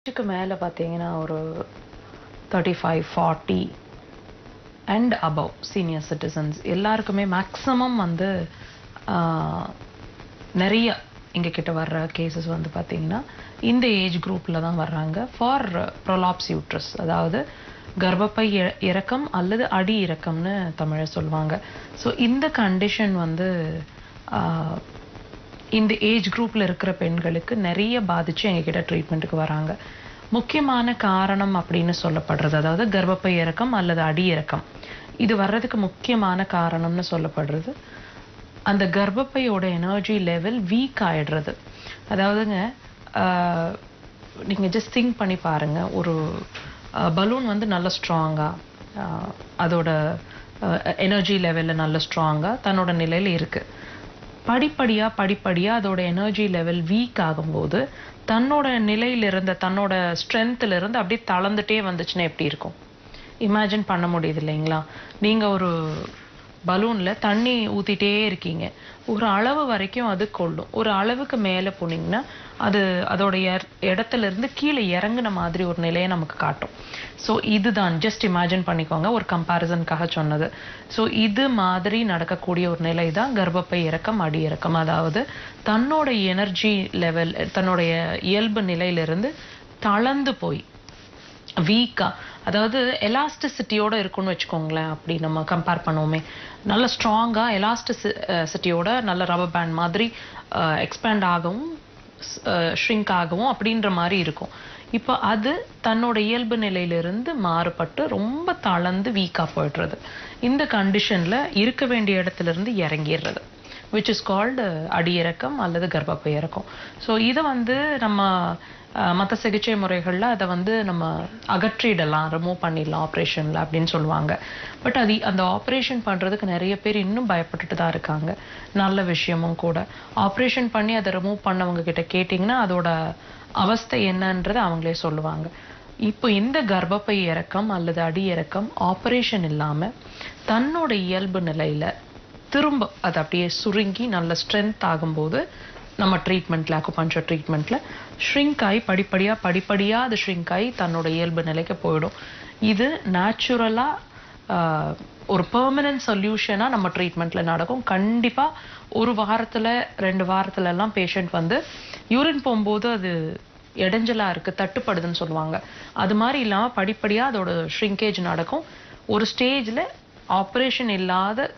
க்கு மேல பார்த்தீங்கன்னா ஒரு 35, 40 அண்ட் அபவ் சீனியர் சிட்டிசன்ஸ் எல்லாருக்குமே மேக்ஸிமம் வந்து நிறைய எங்ககிட்ட வர்ற கேசஸ் வந்து பார்த்தீங்கன்னா இந்த ஏஜ் குரூப்பில் தான் வர்றாங்க ஃபார் ப்ரொலாப்ஸ் யூட்ரஸ், அதாவது கர்ப்பப்பை இறக்கம் அல்லது அடி இறக்கம்னு தமிழை சொல்லுவாங்க. ஸோ இந்த கண்டிஷன் வந்து இந்த ஏஜ் குரூப்பில் இருக்கிற பெண்களுக்கு நிறைய பாதிச்சு எங்ககிட்ட ட்ரீட்மெண்ட்டுக்கு வராங்க. முக்கியமான காரணம் அப்படின்னு சொல்லப்படுறது, அதாவது கர்ப்பப்பை இறக்கம் அல்லது அடி இறக்கம், இது வர்றதுக்கு முக்கியமான காரணம்னு சொல்லப்படுறது அந்த கர்ப்பப்பையோட எனர்ஜி லெவல் வீக் ஆயிடுறது. அதாவதுங்க நீங்கள் ஜஸ்ட் திங்க் பண்ணி பாருங்க, ஒரு பலூன் வந்து நல்ல ஸ்ட்ராங்காக அதோட எனர்ஜி லெவலில் நல்ல ஸ்ட்ராங்காக தன்னோட நிலையில் இருக்குது. படிப்படியாக அதோட எனர்ஜி லெவல் வீக் ஆகும்போது தன்னோட நிலையிலிருந்து தன்னோட ஸ்ட்ரென்த்லேருந்து அப்படியே தளர்ந்துட்டே வந்துச்சுன்னா எப்படி இருக்கும்? இமேஜின் பண்ண முடியுது இல்லைங்களா? நீங்கள் ஒரு பலூனில் தண்ணி ஊற்றிட்டே இருக்கீங்க, ஒரு அளவு வரைக்கும் அது கொள்ளும். ஒரு அளவுக்கு மேலே போனீங்கன்னா அது அதோட இடத்துலேருந்து கீழே இறங்குன மாதிரி ஒரு நிலையை நமக்கு காட்டும். ஸோ இதுதான், ஜஸ்ட் இமேஜின் பண்ணிக்கோங்க, ஒரு கம்பேரிசனுக்காக சொன்னது. ஸோ இது மாதிரி நடக்கக்கூடிய ஒரு நிலை தான் கர்ப்பப்பை இறக்கம், அடி இறக்கம். அதாவது தன்னோட எனர்ஜி லெவல், தன்னுடைய இயல்பு நிலையிலிருந்து தளர்ந்து போய் வீக்கா, அதாவது எலாஸ்டிசிட்டியோட இருக்குன்னு வச்சுக்கோங்களேன். அப்படி நம்ம கம்பேர் பண்ணுவோமே, நல்ல ஸ்ட்ராங்கா எலாஸ்டிசிட்டியோட நல்ல ரப்பர் பேண்ட் மாதிரி எக்ஸ்பேண்ட் ஆகவும் ஷ்ரிங்க் ஆகவும் அப்படின்ற மாதிரி இருக்கும். இப்போ அது தன்னோட இயல்பு நிலையிலிருந்து மாறுபட்டு ரொம்ப தளர்ந்து வீக்காக போய்டுறது. இந்த கண்டிஷனில் இருக்க வேண்டிய இடத்துல இருந்து இறங்கிடுறது, விச் இஸ் கால்டு அடியிறக்கம் அல்லது கர்ப்பப்பை இறக்கம். ஸோ இதை வந்து நம்ம மற்ற சிகிச்சை முறைகளில் அதை வந்து நம்ம அகற்றிடலாம், ரிமூவ் பண்ணிடலாம் ஆப்ரேஷனில் அப்படின்னு சொல்லுவாங்க. பட் அந்த ஆப்ரேஷன் பண்ணுறதுக்கு நிறைய பேர் இன்னும் பயப்பட்டுட்டு தான் இருக்காங்க. நல்ல விஷயமும் கூட. ஆப்ரேஷன் பண்ணி அதை ரிமூவ் பண்ணவங்க கிட்ட கேட்டிங்கன்னா அதோட அவஸ்தை என்னன்றது அவங்களே சொல்லுவாங்க. இப்போ இந்த கர்ப்பப்பை இறக்கம் அல்லது அடி இறக்கம் ஆப்ரேஷன் இல்லாமல் தன்னோட இயல்பு நிலையில் திரும்ப அது அப்படியே சுருங்கி நல்ல ஸ்ட்ரென்த் ஆகும்போது நம்ம ட்ரீட்மெண்ட்டில், அக்குபஞ்சர் ட்ரீட்மெண்ட்டில் ஷ்ரிங்க் ஆகி படிப்படியாக அது ஷ்ரிங்க் ஆகி தன்னோட இயல்பு நிலைக்கு போயிடும். இது நேச்சுரலாக ஒரு பெர்மனன்ட் சொல்யூஷனாக நம்ம ட்ரீட்மெண்ட்டில் நடக்கும். கண்டிப்பாக ஒரு வாரத்தில் 2 வாரத்துலலாம் பேஷண்ட் வந்து யூரின் போகும்போது அது இடைஞ்சலாக இருக்குது, தட்டுப்படுதுன்னு சொல்லுவாங்க. அது மாதிரி இல்லாமல் படிப்படியாக அதோட ஷ்ரிங்கேஜ் நடக்கும். ஒரு ஸ்டேஜில் ஆப்ரேஷன் இல்லாத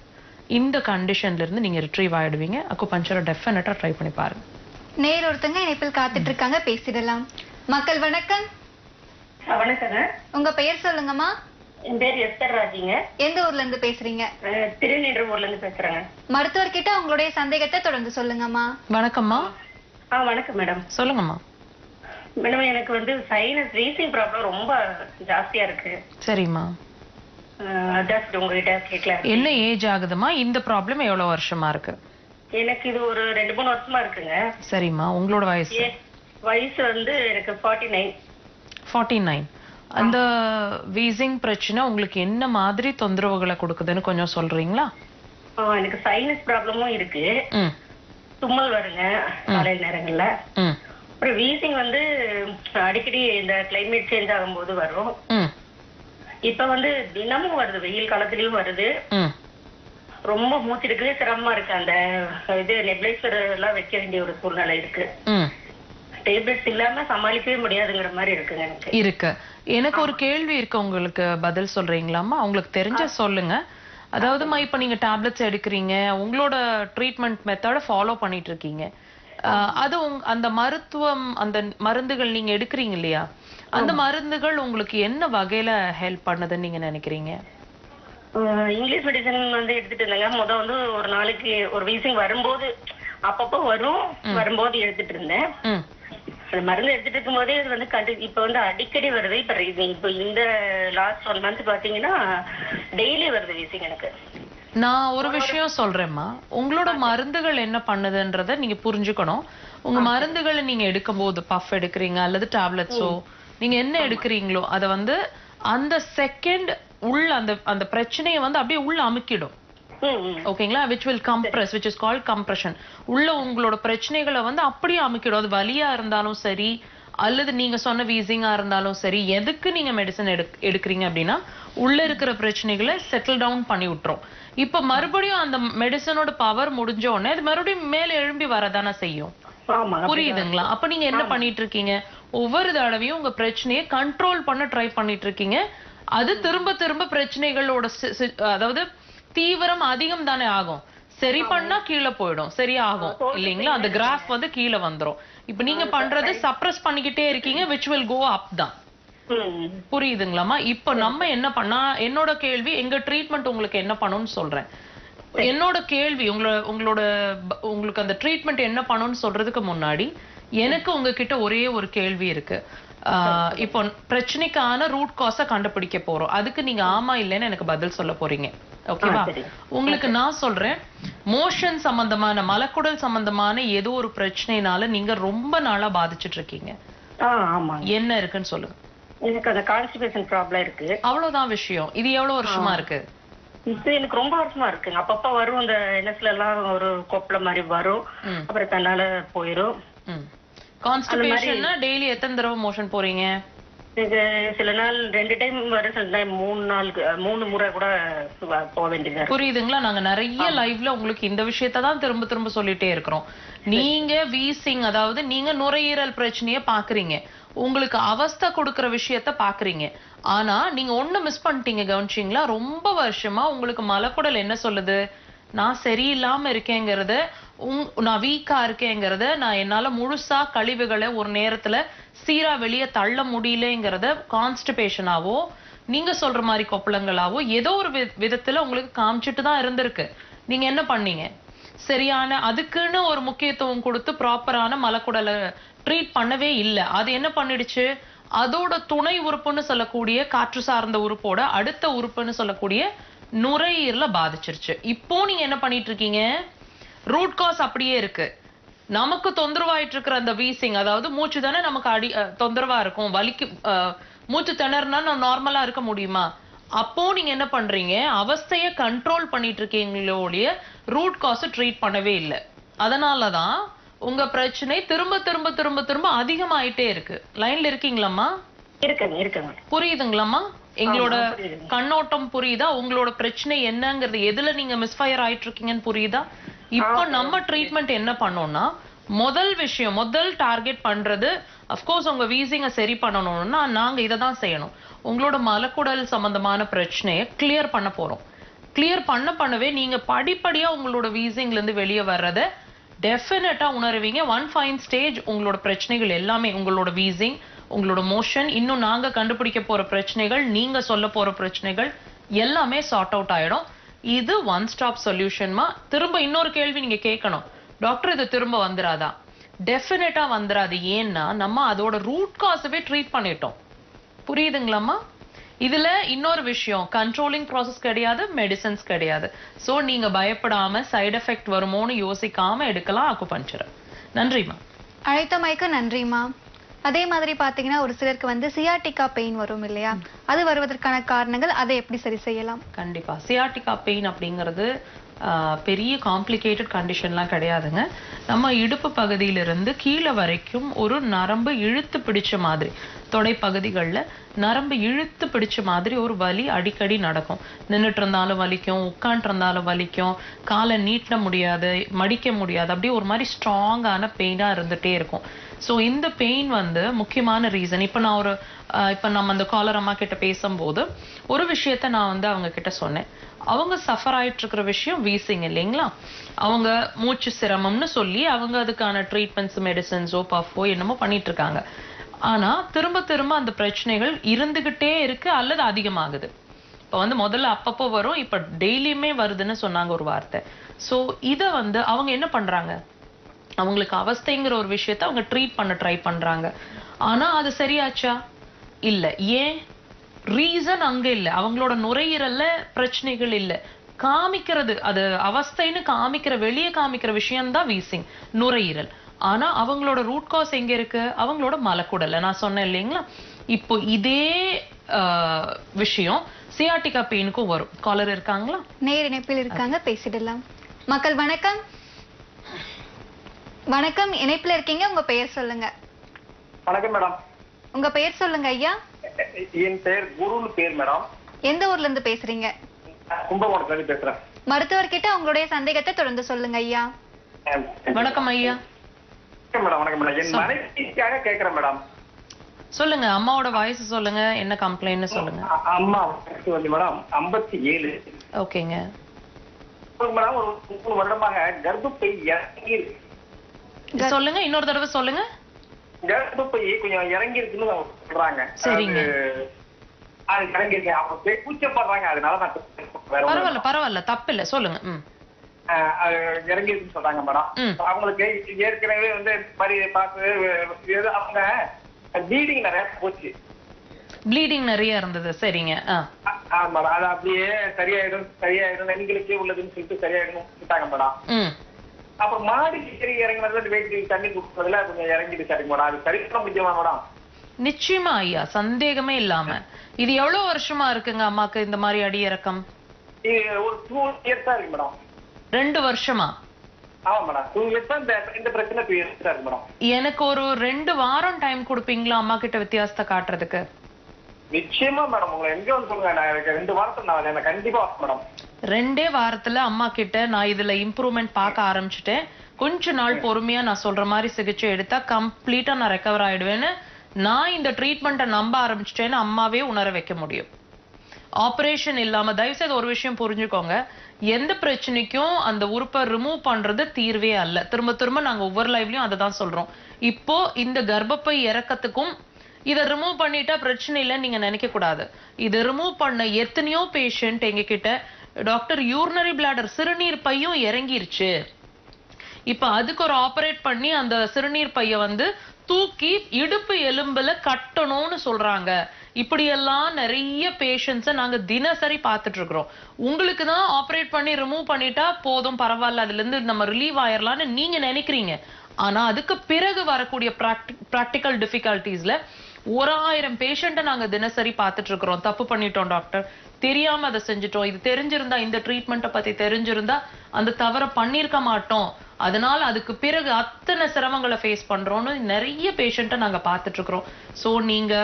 இந்த கண்டிஷன்ல இருந்து நீங்க ரிட்ரீவ் ஆயிடுவீங்க. அக்குபஞ்சரை டெஃபினட்டா ட்ரை பண்ணி பாருங்க. நேர் ஒருத்தங்க இணைப்பில் காத்துட்டு இருக்காங்க, பேசிடலாம். மக்கள் வணக்கம். வணக்கங்க. உங்க பெயர் சொல்லுங்கம்மா. என் பேர் எஸ்தர் ராஜிங்க. எந்த ஊர்ல இருந்து பேசுறீங்க? திருநீன்றவூர்ல இருந்து பேசுறேங்க. மருத்துவர்கிட்ட உங்களுடைய சந்தேகத்தை தொடர்ந்து சொல்லுங்கம்மா. வணக்கம்மா. வணக்கம் மேடம். சொல்லுங்கம்மா. மேடம், எனக்கு வந்து சைனஸ் வீசிங் ப்ராப்ளம் ரொம்ப ஜாஸ்தியா இருக்கு. சரிம்மா. உங்ககிட்ட கேட்கலாம். என்ன ஏஜ் ஆகுதுமா? இந்த ப்ராப்ளம் எவ்வளவு வருஷமா இருக்கு? எனக்கு இது ஒரு 2-3 வருஷமா இருக்குங்க. சரிம்மா. உங்களோட வயசு? வயசு வந்து எனக்கு 49. 49. அந்த வீசிங் பிரச்சனை உங்களுக்கு என்ன மாதிரி தொந்தரவுகளை கொடுக்குதுன்னு கொஞ்சம் சொல்றீங்களா? எனக்கு சைனஸ் ப்ராப்ளமும் இருக்கு. தும்மல் வருங்க காலை நேரங்கள்ல. அப்புறம் வீசிங் வந்து அடிக்கடி இந்த கிளைமேட் சேஞ்ச் ஆகும்போது வரும். இப்ப வந்து தினமும் வருது, வெயில் காலத்திலயும் வருது. ரொம்ப மூச்சிருக்கு, சிரமமா இருக்கு. அந்த இது நெப்ளைசர் எல்லாம் வைக்க வேண்டிய ஒரு சூழ்நிலை இருக்கு. டேப்லெட்ஸ் இல்லாம சமாளிக்கவே முடியாதுங்கிற மாதிரி இருக்குங்க எனக்கு. எனக்கு ஒரு கேள்வி இருக்கு, உங்களுக்கு பதில் சொல்றீங்களாமா? உங்களுக்கு தெரிஞ்ச சொல்லுங்க. அதாவதுமா, இப்ப நீங்க டேப்லெட்ஸ் எடுக்கிறீங்க, உங்களோட ட்ரீட்மெண்ட் மெத்தட ஃபாலோ பண்ணிட்டு இருக்கீங்க. அது அந்த மருத்துவம், அந்த மருந்துகள் நீங்க எடுக்கிறீங்க இல்லையா, அந்த மருந்துகள் உங்களுக்கு என்ன வகையில ஹெல்ப் பண்ணுதுன்னு நீங்க நினைக்கிறீங்க? இங்கிலீஷ் மெடிசன் வந்து எடுத்துட்டு இருந்தேங்க. வந்து ஒரு நாளைக்கு ஒரு வீசிங் வரும்போது அப்பப்போ வரும்போது எடுத்துட்டு இருந்தேன். மருந்து எடுத்துட்டு இருக்கும் போதே இது வந்து இப்ப வந்து அடிக்கடி வருது. இப்ப இந்த லாஸ்ட் 1 மந்த் பாத்தீங்கன்னா டெய்லி வருது வீசிங் எனக்கு. நான் ஒரு விஷயம் சொல்றேம்மா, உங்களோட மருந்துகள் என்ன பண்ணுதுன்றத நீங்க புரிஞ்சுக்கணும். உங்க மருந்துகளை நீங்க எடுக்கும் போது பஃப் எடுக்கிறீங்க அல்லது டேப்லெட்ஸோ நீங்க என்ன எடுக்கிறீங்களோ அதை வந்து அந்த செகண்ட் உள்ள அந்த பிரச்சனையை வந்து அப்படியே உள்ள அமுக்கிடும். ஓகேங்களா? which will compress, which is called compression. உள்ள உங்களோட பிரச்சனைகளை வந்து அப்படியே அமுக்கிடும். அது வலியா இருந்தாலும் சரி, அல்லது நீங்க சொன்ன வீசிங்கா இருந்தாலும் சரி, எதுக்கு நீங்க மெடிசன் எடுக்கிறீங்க அப்படின்னா உள்ள இருக்கிற பிரச்சனைகளை செட்டில் டவுன் பண்ணி விட்டுரும். இப்ப மறுபடியும் அந்த மெடிசனோட பவர் முடிஞ்ச உடனே அது மறுபடியும் மேல எழும்பி வரதானே செய்யும். புரியுதுங்களா? அப்ப நீங்க என்ன பண்ணிட்டு இருக்கீங்க? ஒவ்வொரு தடவையும் உங்க பிரச்சனையை கண்ட்ரோல் பண்ண ட்ரை பண்ணிட்டு இருக்கீங்க. அது திரும்ப திரும்ப பிரச்சனைகளோட அதாவது தீவிரம் அதிகம் தானே ஆகும். சரி பண்ணா கீழே போயிடும், சரியா ஆகும் இல்லைங்களா? அந்த கிராஃப் வந்து கீழே வந்துரும். இப்ப நீங்க பண்றது சப்ரஸ் பண்ணிக்கிட்டே இருக்கீங்க, which will go up தான். புரியுதுங்களாமா? இப்ப நம்ம என்ன பண்ணா, என்னோட கேள்வி, எங்க ட்ரீட்மெண்ட் உங்களுக்கு என்ன பண்ணும்னு சொல்றேன். என்னோட கேள்வி, உங்களுக்கு அந்த ட்ரீட்மெண்ட் என்ன பண்ணும்னு சொல்றதுக்கு முன்னாடி எனக்கு உங்ககிட்ட ஒரே ஒரு கேள்வி இருக்கு. இப்போ பிரச்சனைக்கான ரூட் காஸ கண்டுபிடிக்க போறோம். அதுக்கு நீங்க ஆமா இல்லைன்னு எனக்கு பதில் சொல்ல போறீங்க. ஓகேவா? உங்களுக்கு நான் சொல்றேன், மோஷன் சம்பந்தமான, மலக்குடல் சம்பந்தமான ஏதோ ஒரு பிரச்சனைனால நீங்க ரொம்ப நாளா பாதிச்சுட்டு இருக்கீங்க. என்ன இருக்குன்னு சொல்லுங்க. எனக்கு அந்த கான்ஸ்டிபேஷன் ப்ராப்ளம் இருக்கு. அவ்வளவுதான் விஷயம். இது எவ்வளவு வருஷமா இருக்கு? இது எனக்கு ரொம்ப வருஷமா இருக்குங்க. அப்பப்ப வரும், இந்த என்எஸ்ல எல்லாம் ஒரு கொப்பள மாதிரி வரும், அப்புறம் தன்னால போயிரும். கான்ஸ்டிபேஷன்னா டெய்லி எத்தனை தடவை மோஷன் போறீங்க? இது சில நாள் 2 டைம் வரும், சில டைம் 3 முறை கூட போக வேண்டியது. புரியுதுங்களா? நாங்க நிறைய லைவ்ல உங்களுக்கு இந்த விஷயத்தை தான் திரும்ப திரும்ப சொல்லிட்டே இருக்கிறோம். நீங்க வீசிங், அதாவது நீங்க நுரையீரல் பிரச்சனைய பாக்குறீங்க, உங்களுக்கு அவஸ்தை கொடுக்கிற விஷயத்த பாக்குறீங்க. ஆனா நீங்க ஒண்ணு மிஸ் பண்ணிட்டீங்க, கவனிச்சீங்களா? ரொம்ப வருஷமா உங்களுக்கு மலக்குடல் என்ன சொல்லுது? நான் சரியில்லாம இருக்கேங்கிறத, நான் வீக்கா இருக்கேங்கிறத, நான் என்னால முழுசா கழிவுகளை ஒரு நேரத்துல சீரா வெளியே தள்ள முடியலங்கிறத கான்ஸ்டிபேஷனாவோ நீங்க சொல்ற மாதிரி கொப்பளங்களாவோ ஏதோ ஒரு விதத்துல உங்களுக்கு காமிச்சிட்டு தான் இருந்திருக்கு. நீங்க என்ன பண்ணீங்க? சரியான அதுக்குன்னு ஒரு முக்கியத்துவம் கொடுத்து ப்ராப்பரான மலக்குடலை ட்ரீட் பண்ணவே இல்லை. அது என்ன பண்ணிடுச்சு? அதோட துணை உறுப்புன்னு சொல்லக்கூடிய காற்று சார்ந்த உறுப்போட அடுத்த உறுப்புன்னு சொல்லக்கூடிய நுரையீரல பாதிச்சிருச்சு. இப்போ நீங்க என்ன பண்ணிட்டு இருக்கீங்க? ரூட் காஸ் அப்படியே இருக்கு. நமக்கு தொந்தரவாயிட்டு இருக்கிற அந்த வீசிங், அதாவது மூச்சு தானே நமக்கு தொந்தரவா இருக்கும், வலிக்கு மூச்சு திணறினா நம்ம நார்மலா இருக்க முடியுமா? அப்போ நீங்க என்ன பண்றீங்க? அவஸ்தைய கண்ட்ரோல் பண்ணிட்டு இருக்கீங்களோடைய ரூட் காஸ் ட்ரீட் பண்ணவே இல்லை. அதனாலதான் உங்க பிரச்சனை திரும்ப திரும்ப திரும்ப திரும்ப அதிகமாயிட்டே இருக்கு. லைன்ல இருக்கீங்களாம்மா? புரியுதுங்களாம்மா? எங்களோட கண்ணோட்டம் புரியுதா? உங்களோட பிரச்சனை என்னங்கிறது, எதுல நீங்க மிஸ்ஃபயர் ஆயிட்டு இருக்கீங்கன்னு புரியுதா? இப்போ நம்ம ட்ரீட்மெண்ட் என்ன பண்ணோம்னா, முதல் விஷயம், முதல் டார்கெட் பண்றது, அப்கோர்ஸ் உங்க வீசிங்க சரி பண்ணணும்னா நாங்க இதை தான் செய்யணும். உங்களோட மலக்குடல் சம்பந்தமான பிரச்சனையை கிளியர் பண்ண போறோம். கிளியர் பண்ணவே நீங்க படிப்படியா உங்களோட வீசிங்ல இருந்து வெளியே வர்றத டெஃபினட்டா உணர்வீங்க. ஒன் ஃபைன் ஸ்டேஜ் உங்களோட பிரச்சனைகள் எல்லாமே, உங்களோட வீசிங், உங்களோட மோஷன், இன்னும் நாங்க கண்டுபிடிக்க போற பிரச்சனைகள், நீங்க சொல்ல போற பிரச்சனைகள் எல்லாமே சார்ட் அவுட் ஆயிடும். இது ஒன் ஸ்டாப் சொல்யூஷன்மா. திரும்ப இன்னொரு கேள்வி நீங்க கேட்கணும், டாக்டர் இது திரும்ப வந்துராதா? டெஃபினட்டா வந்துராது. ஏன்னா நம்ம அதோட ரூட் காசவே ட்ரீட் பண்ணிட்டோம். புரியுதுங்களாம்மா? இதுல இன்னொரு விஷயம், கண்ட்ரோலிங் ப்ராசஸ் கிடையாது, மெடிசன்ஸ் கிடையாது. சோ நீங்க பயப்படாம சைடு எஃபெக்ட் வருமோன்னு யோசிக்காம எடுக்கலாம் அக்குபஞ்சரை. நன்றிமா. அழைத்தமைக்கு நன்றிமா. அதே மாதிரி பாத்தீங்கன்னா ஒரு சிலருக்கு வந்து சியாட்டிகா பெயின் வரும் இல்லையா? அது வருவதற்கான காரணங்கள், அதை எப்படி சரி செய்யலாம்? கண்டிப்பா. சியாட்டிகா பெயின் அப்படிங்கிறது பெரிய காம்ப்ளிகேட்டட் கண்டிஷன்லாம் கிடையாதுங்க. நம்ம இடுப்பு பகுதியிலிருந்து கீழே வரைக்கும் ஒரு நரம்பு இழுத்து பிடிச்ச மாதிரி, தொடை பகுதிகளில் நரம்பு இழுத்து பிடிச்ச மாதிரி ஒரு வலி அடிக்கடி நடக்கும். நின்றுட்டு இருந்தாலும் வலிக்கும், உட்காந்துட்டு இருந்தாலும் வலிக்கும், காலை நீட்ட முடியாது, மடிக்க முடியாது, அப்படியே ஒரு மாதிரி ஸ்ட்ராங்கான பெயினா இருந்துட்டே இருக்கும். ஸோ இந்த பெயின் வந்து முக்கியமான ரீசன். இப்போ நம்ம அந்த காலர் அம்மா கிட்ட பேசும்போது ஒரு விஷயத்த நான் வந்து அவங்க கிட்ட சொன்னேன். அவங்க சஃபர் ஆயிட்டு இருக்கிற விஷயம் வீசிங் இல்லைங்களா? அவங்க மூச்சு சிரமம்னு சொல்லி அவங்க அதுக்கான ட்ரீட்மெண்ட்ஸ், மெடிசன்ஸோ பஃபோ என்னமோ பண்ணிட்டு இருக்காங்க. ஆனா திரும்ப திரும்ப அந்த பிரச்சனைகள் இருந்துகிட்டே இருக்கு அல்லது அதிகமாகுது. இப்போ வந்து முதல்ல அப்பப்போ வரும், இப்ப டெய்லியுமே வருதுன்னு சொன்னாங்க ஒரு வார்த்தை. ஸோ இதை வந்து அவங்க என்ன பண்றாங்க? அவங்களுக்கு அவஸ்தைங்கிற ஒரு விஷயத்த அவங்க ட்ரீட் பண்ண ட்ரை பண்றாங்க. ஆனா அது சரியாச்சா? இல்ல. ஏன்? ரீசன் அங்க இல்ல, அவங்களோட நுரையீரல்ல பிரச்சனைகள் இல்ல. காமிக்கிறது, அது அவஸ்தைன்னு வெளியே காமிக்கிற விஷயம்தான் வீசிங், நுரையீரல். ஆனா அவங்களோட ரூட் காஸ் எங்க இருக்கு? அவங்களோட மலக்குடல்ல. நான் சொன்னேன் இல்லைங்களா? இப்போ இதே விஷயம் சியாட்டிகா பெயினுக்கும் வரும். காலர் இருக்காங்களா? நேர் இணைப்பில் இருக்காங்க, பேசிடலாம். மக்கள் வணக்கம். வணக்கம், இணைப்புல இருக்கீங்க, உங்க பெயர் சொல்லுங்க. வணக்கம் மேடம். உங்க பெயர் சொல்லுங்க ஐயா. என் பெயர் குருன்னு பேர் மேடம். எந்த ஊர்ல இருந்து பேசுறீங்க? கும்பகோணத்துல இருந்து பேசுறேன். மருத்துவர்கிட்ட உங்களுடைய சந்தேகத்தை தொடர்ந்து சொல்லுங்க ஐயா. வணக்கம் ஐயா. மேடம் வணக்கம் மேடம். என் மனைவிக்காக கேக்குறேன் மேடம். சொல்லுங்க, அம்மாவோட வயசு சொல்லுங்க, என்ன கம்ப்ளைண்ட் சொல்லுங்க. அம்மா வந்து மேடம் 57. ஓகேங்க மேடம். ஒரு 3 வருடமாக கர்ப்பப்பை இறங்கி இருக்கு. சொல்லுங்க, இன்னொரு தடவை சொல்லுங்க. கர்ப்பப்பை கொஞ்சம் இறங்கி இருக்குன்னு சொல்றாங்க. சரிங்க. அது இறங்கி இருக்கு, அவங்க கூச்சப்படுறாங்க. அதனால நான் பரவாயில்ல பரவாயில்ல, தப்பு இல்ல, சொல்லுங்க. இறங்கி இருக்குன்னு சொல்றாங்க மேடம். அவங்களுக்கு ஏற்கனவே வந்து மாதிரி பார்த்து அவங்க ப்ளீடிங் நிறைய போச்சு. ப்ளீடிங் நிறைய இருந்தது. சரிங்க. மேடம் அது அப்படியே சரியாயிடும் எங்களுக்கே உள்ளதுன்னு சொல்லிட்டு சரியாயிடும் சொல்லிட்டாங்க மேடம். அப்ப மாடிக்கு சரி இறங்கினதுல வெயிட் தண்ணி குடுக்கறதுல கொஞ்சம் இறங்கிட்டு சரி மேடம். அது சரி பண்ண முடியுமா மேடம்? நிச்சயமா ஐயா, சந்தேகமே இல்லாம. இது எவ்வளவு வருஷமா இருக்குங்க அம்மாக்கு இந்த மாதிரி அடி இறக்கம்? ஒரு 2 இயர்ஸா இருக்கு மேடம். 2 வருஷமா? ஆமா மேடம், 2 இயர்ஸ் தான் இந்த பிரச்சனை 2 இயர்ஸா இருக்கு மேடம். எனக்கு ஒரு 2 வாரம் டைம் கொடுப்பீங்களா அம்மா கிட்ட வித்தியாசத்தை காட்டுறதுக்கு? நிச்சயமா மேடம், உங்களை எங்க வந்து சொல்லுங்க. நான் 2 வாரத்துல நான் கண்டிப்பா மேடம். 2 வாரத்துல அம்மா கிட்ட நான் இதுல இம்ப்ரூவ்மெண்ட் பார்க்க ஆரம்பிச்சுட்டேன். கொஞ்ச நாள் பொறுமையா நான் சொல்ற மாதிரி சிகிச்சை எடுத்தா கம்ப்ளீட்டா நான் ரெக்கவர் ஆயிடுவேன்னு, நான் இந்த ட்ரீட்மெண்ட்டை நம்ப ஆரம்பிச்சிட்டேன்னு அம்மாவே உணர வைக்க முடியும். ஆபரேஷன் இல்லாம, தயவுசெய்து ஒரு விஷயம் புரிஞ்சுக்கோங்க, எந்த பிரச்சனைக்கும் அந்த உறுப்பை ரிமூவ் பண்றது தீர்வே அல்ல. திரும்ப திரும்ப நாங்க ஒவ்வொரு லைவ்லயும் அதை தான் சொல்றோம். இப்போ இந்த கர்ப்பப்பை இறக்கத்துக்கும் இதை ரிமூவ் பண்ணிட்டா பிரச்சனை இல்லைன்னு நீங்க நினைக்க கூடாது. இது ரிமூவ் பண்ண எத்தனையோ பேஷண்ட் எங்க கிட்ட, டாக்டர் யூரினரி பிளாடர் சிறுநீர் பையும் இறங்கிருச்சு, இப்ப அதுக்கு ஒரு ஆபரேட் பண்ணி அந்த சிறுநீர் பைய வந்து தூக்கி இடுப்பு எலும்புல கட்டணும்னு சொல்றாங்க. இப்படியெல்லாம் நிறைய பேஷண்ட்ஸை நாங்க தினசரி பார்த்துட்டு இருக்கிறோம். உங்களுக்கு தான் ஆபரேட் பண்ணி ரிமூவ் பண்ணிட்டா போதும், பரவாயில்ல, அதுல இருந்து நம்ம ரிலீவ் ஆயிரலாம்னு நீங்க நினைக்கிறீங்க. ஆனா அதுக்கு பிறகு வரக்கூடிய பிராக்டிக்கல் டிஃபிகல்டிஸ்ல 1000 பேஷண்ட்டை நாங்க தினசரி பார்த்துட்டு இருக்கிறோம். தப்பு பண்ணிட்டோம் டாக்டர், தெரியாம அதை செஞ்சுட்டோம், இது தெரிஞ்சிருந்தா, இந்த ட்ரீட்மெண்ட்டை பத்தி தெரிஞ்சிருந்தா அந்த தவறை பண்ணிருக்க மாட்டோம், அதனால அதுக்கு பிறகு அத்தனை சிரமங்களை ஃபேஸ் பண்றோம்னு நிறைய பேஷண்ட்டை நாங்க பார்த்துட்டு இருக்கிறோம். ஸோ நீங்க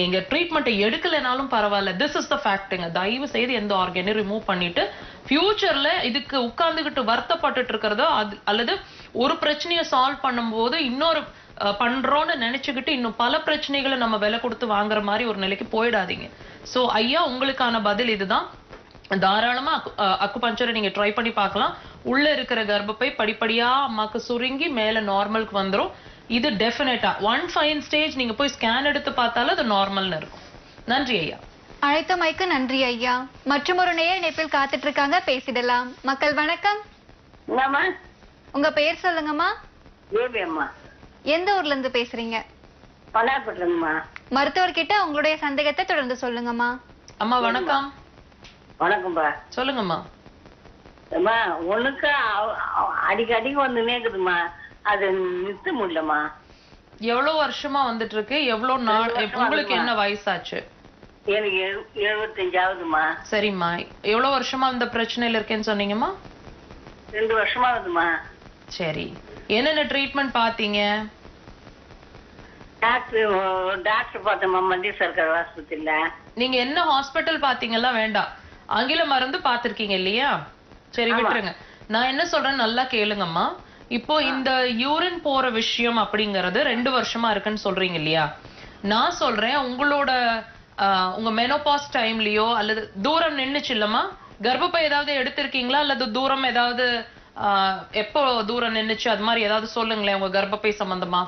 இங்க ட்ரீட்மெண்ட்டை எடுக்கலைனாலும் பரவாயில்ல, திஸ் இஸ் த ஃபேக்ட்டுங்க. தயவு செய்து எந்த ஆர்கனையும் ரிமூவ் பண்ணிட்டு ஃபியூச்சர்ல இதுக்கு உட்கார்ந்துகிட்டு வருத்தப்பட்டுட்டு இருக்கிறதோ அல்லது ஒரு பிரச்சனையை சால்வ் பண்ணும்போது இன்னொரு பண்றோம்னு நினைச்சுக்கிட்டு இன்னும் பல பிரச்சனைகளை நம்ம விலை கொடுத்து வாங்குற மாதிரி ஒரு நிலைக்கு போயிடாதீங்க. சோ ஐயா, உங்களுக்கான பதில் இதுதான். தாராளமா அக்குபஞ்சரை நீங்க ட்ரை பண்ணி பார்க்கலாம். உள்ள இருக்கிற கர்ப்பப்பை படிப்படியா அம்மாக்கு சுருங்கி மேல நார்மலுக்கு வந்துரும். இது டெஃபினட்டா 1 ஃபைன் ஸ்டேஜ். நீங்க போய் ஸ்கேன் எடுத்து பார்த்தாலும் அது நார்மல்னு இருக்கும். நன்றி ஐயா. அழைத்தமைக்கு நன்றி ஐயா. மற்றும் ஒரு நேயர் இணைப்பில் காத்துட்டு இருக்காங்க, பேசிடலாம். மக்கள் வணக்கம். உங்க பெயர் சொல்லுங்கம்மா. தேவி அம்மா. எந்த ஊர்ல இருந்து பேசுறீங்க? பலாப்பட்டிலம்மா. மருத்துவர்கிட்ட உங்களுடைய சந்தேகத்தை தொடர்ந்து சொல்லுங்கம்மா. அம்மா வணக்கம். வணக்கம்பா. சொல்லுங்கம்மா. அம்மா உனக்கு அடிக்கடிக்கு வந்து நேக்குதுமா, அது நிறுத்த முடியலம்மா. எவ்வளவு வருஷமா வந்துட்டு இருக்கு? எவ்வளவு நாள்? உங்களுக்கு என்ன வயசாச்சு? எனக்கு 75 ஆகுதுமா. சரிம்மா, எவ்வளவு வருஷமா இந்த பிரச்சனையில இருக்கேன்னு சொன்னீங்கம்மா? 2 வருஷமா ஆகுதுமா. சரி, என்னென்ன ட்ரீட்மெண்ட் பாத்தீங்க? டாக்டர் பார்த்தோம்மா, மத்திய சர்க்கார் ஆஸ்பத்திரியில. நீங்க என்ன ஹாஸ்பிட்டல் பாத்தீங்களா? வேண்டாம், ஆங்கில மருந்து பாத்திருக்கீங்க இல்லையா? சரி விட்டுருங்க. நான் என்ன சொல்றேன் நல்லா கேளுங்கம்மா. இப்போ இந்த யூரின் போற விஷயம் அப்படிங்கறது 2 வருஷமா இருக்குன்னு சொல்றீங்க இல்லையா? நான் சொல்றேன், உங்க மெனோபாஸ் டைம்லயோ அல்லது தூரம் நின்னுச்சு இல்லம்மா? கர்ப்பப்பை ஏதாவது எடுத்திருக்கீங்களா அல்லது தூரம் ஏதாவது எப்போ தூரம் நின்னுச்சு, அது மாதிரி ஏதாவது சொல்லுங்களேன் உங்க கர்ப்பப்பை சம்பந்தமா.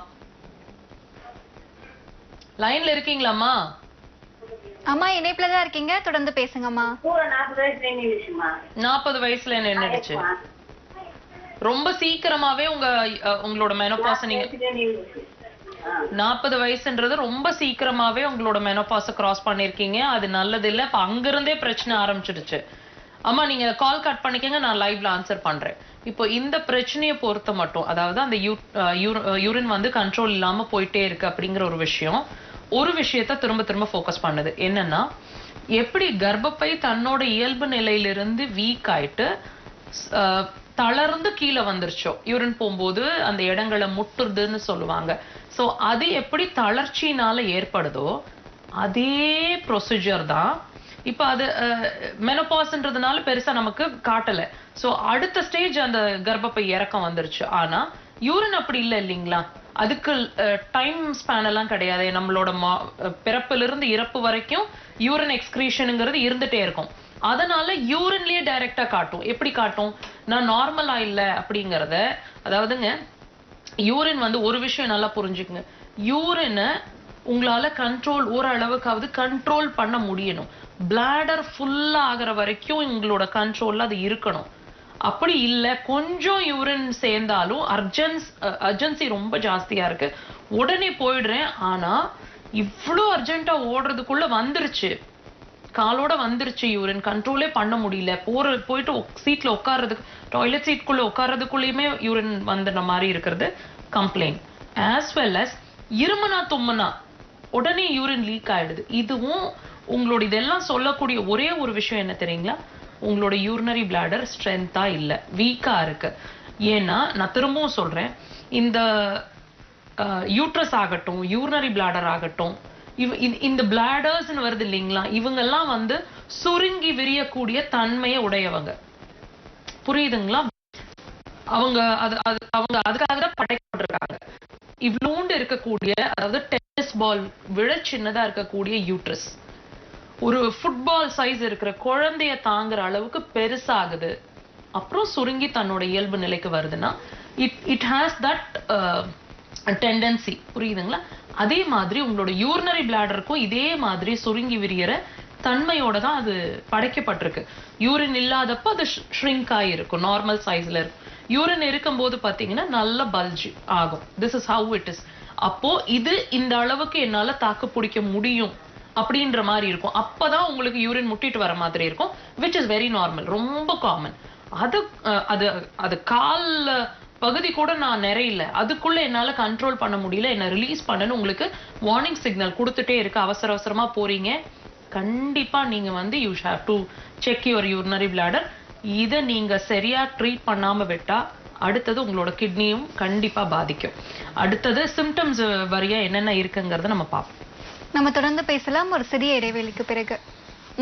லைன்ல இருக்கீங்களாம்மா? அம்மா இணைப்புல தான் இருக்கீங்க, தொடர்ந்து பேசுங்கம்மா. 40 வயசுல நின்னுடுச்சு. ரொம்ப சீக்கிரமாவே உங்களோட மெனோபாஸ் நீங்க 40 வயசுன்றது ரொம்ப சீக்கிரமாவே உங்களோட மெனோபாஸ கிராஸ் பண்ணிருக்கீங்க. அது நல்லது இல்ல. இப்ப அங்கிருந்தே பிரச்சனை ஆரம்பிச்சிடுச்சு. அம்மா நீங்க கால் கட் பண்ணிக்கங்க, நான் லைவ்ல ஆன்சர் பண்றேன். இப்போ இந்த பிரச்சனையை பொறுத்த மட்டும், அதாவது அந்த யூரின் வந்து கண்ட்ரோல் இல்லாம போயிட்டே இருக்கு அப்படிங்கிற ஒரு விஷயத்த திரும்ப திரும்ப ஃபோக்கஸ் பண்ணுது. என்னன்னா, எப்படி கர்ப்பப்பை தன்னோட இயல்பு நிலையிலிருந்து வீக் ஆயிட்டு தளர்ந்து கீழே வந்துருச்சோ, யூரின் போகும்போது அந்த இடங்களை முட்டுறதுன்னு சொல்லுவாங்க. சோ அது எப்படி தளர்ச்சினால ஏற்படுதோ அதே ப்ரொசீஜர் தான் இப்ப அது மெனோபாஸ்ன்றதுனால பெருசா நமக்கு காட்டல. சோ அடுத்த ஸ்டேஜ் அந்த கர்ப்பப்பை இறக்கம் வந்துருச்சு. ஆனா யூரின் அப்படி இல்ல இல்லீங்களா, அதுக்கு டைம் ஸ்பேன் எல்லாம் கிடையாது. நம்மளோட பிறப்பிலிருந்து இருந்து இறப்பு வரைக்கும் யூரின் எக்ஸ்கிரீஷனுங்கிறது இருந்துட்டே இருக்கும். அதனால யூரின்லயே டைரக்டா காட்டும். எப்படி காட்டும், நான் நார்மலா இல்ல அப்படிங்கறத, அதாவதுங்க யூரின் வந்து ஒரு விஷயம் நல்லா புரிஞ்சுக்குங்க, யூரினை உங்களால கண்ட்ரோல் ஓரளவுக்காவது கண்ட்ரோல் பண்ண முடியணும். பிளாடர் ஃபுல்லா ஆகிற வரைக்கும் உங்களோட கண்ட்ரோல்ல அது இருக்கணும். அப்படி இல்ல கொஞ்சம் யூரின் சேர்ந்தாலும் அர்ஜென்சி ரொம்ப ஜாஸ்தியா இருக்கு, உடனே போயிடுறேன், ஆனா இவ்வளவு அர்ஜென்ட்டா ஓடுறதுக்குள்ள வந்துருச்சு, காலோட வந்துருச்சு, யூரின் கண்ட்ரோலே பண்ண முடியல, போயிட்டு சீட்ல உட்கார்றதுக்கு டாய்லெட் சீட்குள்ள உட்கார்றதுக்குள்ளயுமே யூரின் வந்துடுற மாதிரி இருக்கிறது கம்ப்ளைண்ட். ஆஸ் வெல் அஸ் இருமனா தும்மனா உடனே யூரின் லீக் ஆயிடுது. இதுவும் உங்களோட இதெல்லாம் சொல்லக்கூடிய ஒரே ஒரு விஷயம் என்ன தெரியுங்களா, உங்களோட யூரினரி பிளாடர் ஸ்ட்ரென்த்தா இல்ல, வீக்கா இருக்கு. ஏன்னா நான் திரும்பவும் சொல்றேன், இந்த யூட்ரஸ் ஆகட்டும் யூரினரி பிளாடர் ஆகட்டும், இந்த பிளாடர்ஸ்னு வருது இல்லைங்களா, இவங்கெல்லாம் வந்து சுருங்கி விரியக்கூடிய தன்மையை உடையவங்க. புரியுதுங்களா? அவங்க அதுக்காக தான் படைக்கப்பட்டிருக்காங்க. இவ்வளோண்டு இருக்கக்கூடிய, அதாவது டென்னிஸ் பால் விட சின்னதா இருக்கக்கூடிய யூட்ரஸ் ஒரு ஃபுட்பால் சைஸ் இருக்கிற குழந்தைய தாங்குற அளவுக்கு பெருசாகுது, அப்புறம் சுருங்கி தன்னோட இயல்பு நிலைக்கு வருதுன்னா இட் ஹாஸ் தட் டெண்டன்சி. புரியுதுங்களா? அதே மாதிரி உங்களோட யூரினரி பிளாடருக்கும் இதே மாதிரி சுருங்கி விரியற தன்மையோட தான் அது படைக்கப்பட்டிருக்கு. யூரின் இல்லாதப்ப அது ஷ்ரிங்க் ஆகிருக்கும், நார்மல் சைஸ்ல இருக்கும். யூரின் இருக்கும்போது பாத்தீங்கன்னா நல்ல பல்ஜ் ஆகும். This is how it is. அப்போ இது இந்த அளவுக்கு என்னால தாக்கு பிடிக்க முடியும் அப்படின்ற மாதிரி இருக்கும். அப்பதான் உங்களுக்கு யூரின் முட்டிட்டு வர மாதிரி இருக்கும், which is very normal, ரொம்ப காமன். அது கால் பகுதி கூட நான் நிறையில, அதுக்குள்ள என்னால கண்ட்ரோல் பண்ண முடியல, என்ன ரிலீஸ் பண்ணணும், உங்களுக்கு வார்னிங் சிக்னல் கொடுத்துட்டே இருக்கு, அவசர அவசரமா போறீங்க, கண்டிப்பா நீங்க வந்து you have to check your urinary bladder. இதை நீங்க சரியா ட்ரீட் பண்ணாம விட்டா அடுத்தது உங்களோட கிட்னியும் கண்டிப்பா பாதிக்கும். அடுத்தது சிம்டம்ஸ் வரைய என்னென்ன இருக்குங்கிறத நம்ம பார்ப்போம். நம்ம தொடர்ந்து பேசலாம் ஒரு சிறிய இடைவேளைக்கு பிறகு.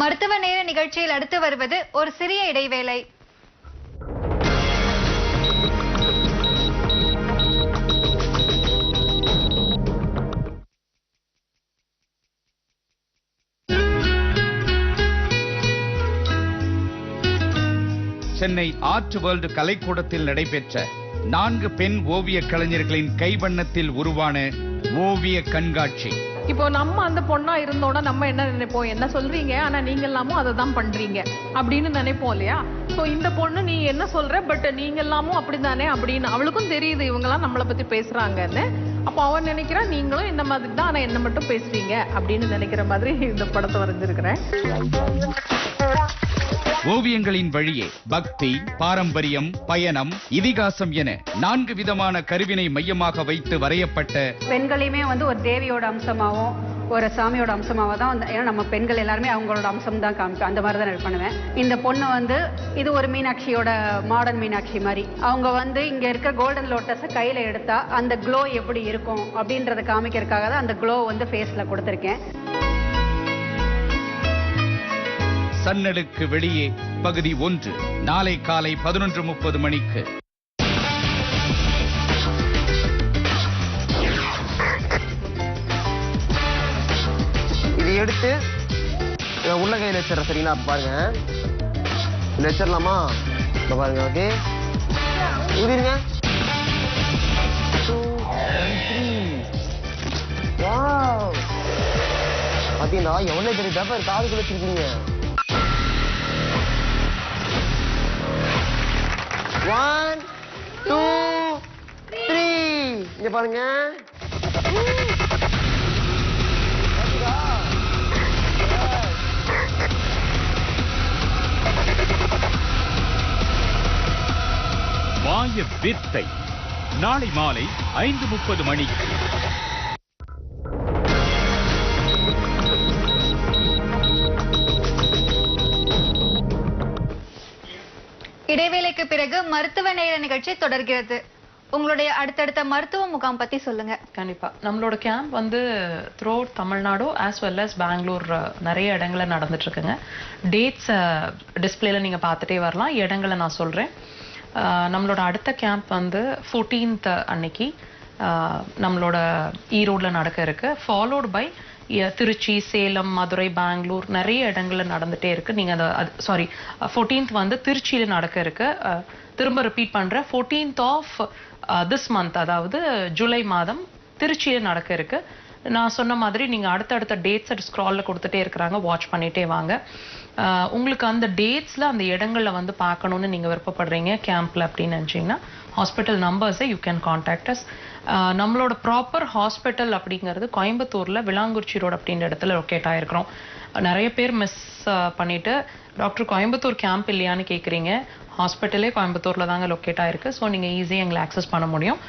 மருத்துவ நேர நிகழ்ச்சியில் அடுத்து வருவது ஒரு சிறிய இடைவேளை. சென்னை ஆர்ட் வேர்ல்டு கலைக்கூடத்தில் நடைபெற்ற 4 பெண் ஓவிய கலைஞர்களின் கைவண்ணத்தில் உருவான ஓவிய கண்காட்சி. இப்போ நம்ம அந்த பொண்ணா இருந்தோம்னா நம்ம என்ன நினைப்போம், என்ன சொல்றீங்க ஆனா நீங்க எல்லாமும் அதை தான் பண்றீங்க அப்படின்னு நினைப்போம் இல்லையா? ஸோ இந்த பொண்ணு நீ என்ன சொல்ற, பட் நீங்க எல்லாமும் அப்படித்தானே அப்படின்னு அவளுக்கும் தெரியுது, இவங்கெல்லாம் நம்மளை பத்தி பேசுறாங்கன்னு. அப்போ அவன் நினைக்கிறா நீங்களும் இந்த மாதிரி தான், ஆனா என்ன மட்டும் பேசுறீங்க அப்படின்னு நினைக்கிற மாதிரி இந்த படத்தை வரைஞ்சிருக்கிறேன். ஓவியங்களின் வழியே பக்தி, பாரம்பரியம், பயணம், இதிகாசம் என 4 விதமான கருவினை மையமாக வைத்து வரையப்பட்ட பெண்களையுமே வந்து ஒரு தேவியோட அம்சமாகவும் ஒரு சாமியோட அம்சமாக தான், ஏன்னா நம்ம பெண்கள் எல்லாருமே அவங்களோட அம்சம் தான் காமிப்பேன், அந்த மாதிரி தான் நான் பண்ணுவேன். இந்த பொண்ணு வந்து இது ஒரு மீனாட்சியோட மாடர்ன் மீனாட்சி மாதிரி, அவங்க வந்து இங்க இருக்க கோல்டன் லோட்டஸை கையில எடுத்தா அந்த க்ளோ எப்படி இருக்கும் அப்படின்றத காமிக்கிறதுக்காக தான் அந்த க்ளோ வந்து ஃபேஸ்ல கொடுத்துருக்கேன். சன்னலுக்கு வெளியே பகுதி 1 நாளை காலை 11:30 மணிக்கு. இது எடுத்து உள்ளங்கையில் வச்சிடற, சரிங்களா? பாருங்க, இதில் வச்சிடலாமா? இப்போ பாருங்க, ஓகே, ஊதிருங்க. 2 3 வாவ், பார்த்தீங்களா எவ்வளோ பெரிய பேப்பர் காதுக்குள்ள வச்சிருக்கீங்க. 1 2 3 இங்க பாருங்க. மாய வித்தை நாளை மாலை 5:30 மணிக்கு. இடைவேளைக்கு பிறகு மருத்துவ நேர நிகழ்ச்சி தொடர்கிறது. உங்களுடைய அடுத்தடுத்த மருத்துவ முகாம் பத்தி சொல்லுங்க. கண்டிப்பா நம்மளோட கேம்ப் வந்து through Tamil Nadu as well as Bangalore நிறைய இடங்கள்ல நடந்துட்டு இருக்குங்க. டேட்ஸ் டிஸ்பிளேல நீங்க பார்த்துட்டே வரலாம். இடங்களை நான் சொல்றேன். நம்மளோட அடுத்த கேம்ப் வந்து 14th அன்னைக்கு நம்மளோட ஈரோட்ல நடக்க இருக்கு. ஃபாலோட் பை திருச்சி, சேலம், மதுரை, பெங்களூர் நிறைய இடங்கள்ல நடந்துட்டே இருக்கு. நீங்க அந்த 14th வந்து திருச்சியில நடக்க இருக்கு. திரும்ப ரிப்பீட் பண்றேன், 14th ஆஃப் திஸ் மந்த், அதாவது ஜூலை மாதம் திருச்சியில நடக்க இருக்கு. நான் சொன்ன மாதிரி நீங்க அடுத்தடுத்த டேட்ஸ் ஸ்க்ரால்ல கொடுத்துட்டே இருக்கிறாங்க, வாட்ச் பண்ணிட்டே வாங்க. உங்களுக்கு அந்த டேட்ஸ்ல அந்த இடங்கள்ல வந்து பார்க்கணும்னு நீங்க விருப்பப்படுறீங்க கேம்ப்ல அப்படின்னு நினைச்சீங்கன்னா ஹாஸ்பிட்டல் நம்பர்ஸை யூ கேன் கான்டாக்ட் அஸ். நம்மளோட ப்ராப்பர் ஹாஸ்பிட்டல் அப்படிங்கிறது கோயம்புத்தூர்ல விளாங்குறிச்சி ரோடு அப்படின்ற இடத்துல லொக்கேட் ஆயிருக்கிறோம். நிறைய பேர் மிஸ் பண்ணிட்டு டாக்டர் கோயம்புத்தூர் கேம்ப் இல்லையான்னு கேட்குறீங்க. ஹாஸ்பிட்டலே கோயம்புத்தூர்ல தாங்க லொக்கேட் ஆயிருக்கு. ஸோ நீங்க ஈஸியாக எங்களை ஆக்சஸ் பண்ண முடியும்.